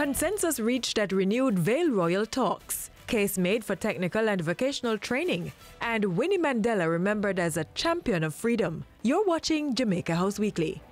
Consensus reached at renewed Vale Royal talks. Case made for technical and vocational training. And Winnie Mandela remembered as a champion of freedom. You're watching Jamaica House Weekly.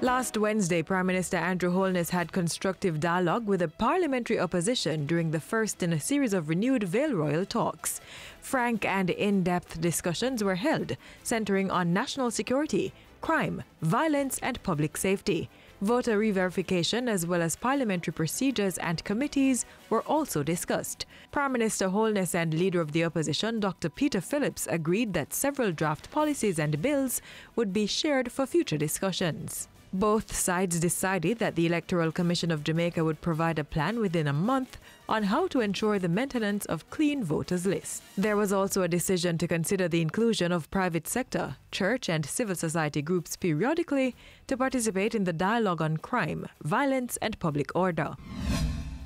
Last Wednesday, Prime Minister Andrew Holness had constructive dialogue with the parliamentary opposition during the first in a series of renewed Vale Royal talks. Frank and in-depth discussions were held, centering on national security, crime, violence and public safety. Voter re-verification as well as parliamentary procedures and committees were also discussed. Prime Minister Holness and Leader of the Opposition, Dr. Peter Phillips, agreed that several draft policies and bills would be shared for future discussions. Both sides decided that the Electoral Commission of Jamaica would provide a plan within a month on how to ensure the maintenance of clean voters' lists. There was also a decision to consider the inclusion of private sector, church and civil society groups periodically to participate in the dialogue on crime, violence and public order.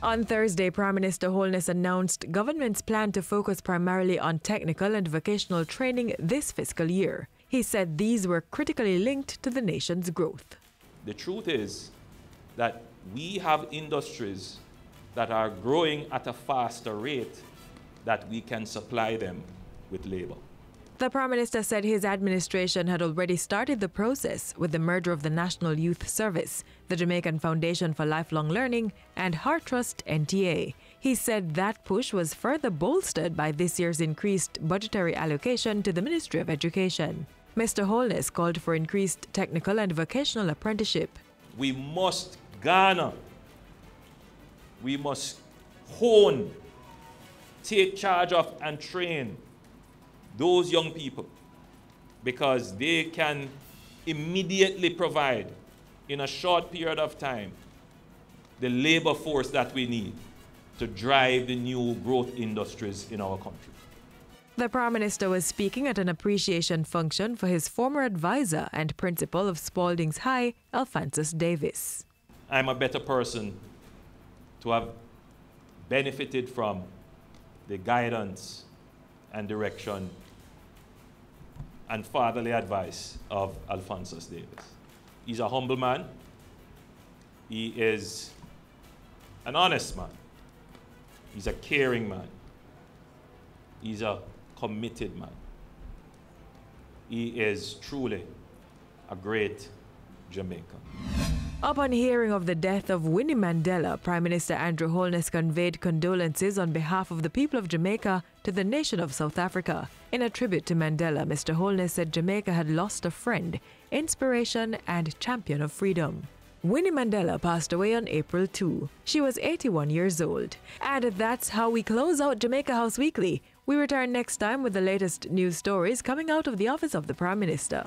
On Thursday, Prime Minister Holness announced government's plan to focus primarily on technical and vocational training this fiscal year. He said these were critically linked to the nation's growth. The truth is that we have industries that are growing at a faster rate that we can supply them with labor. The Prime Minister said his administration had already started the process with the merger of the National Youth Service, the Jamaican Foundation for Lifelong Learning, and Heart Trust NTA. He said that push was further bolstered by this year's increased budgetary allocation to the Ministry of Education. Mr. Holness called for increased technical and vocational apprenticeship. We must garner, we must hone, take charge of and train those young people because they can immediately provide in a short period of time the labor force that we need to drive the new growth industries in our country. The Prime Minister was speaking at an appreciation function for his former advisor and principal of Spalding's High, Alphonsus Davis. I'm a better person to have benefited from the guidance and direction and fatherly advice of Alphonsus Davis. He's a humble man. He is an honest man. He's a caring man. He's a committed man. He is truly a great Jamaican. Upon hearing of the death of Winnie Mandela, Prime Minister Andrew Holness conveyed condolences on behalf of the people of Jamaica to the nation of South Africa. In a tribute to Mandela, Mr. Holness said Jamaica had lost a friend, inspiration and champion of freedom. Winnie Mandela passed away on April 2. She was 81 years old. And that's how we close out Jamaica House Weekly. We return next time with the latest news stories coming out of the office of the Prime Minister.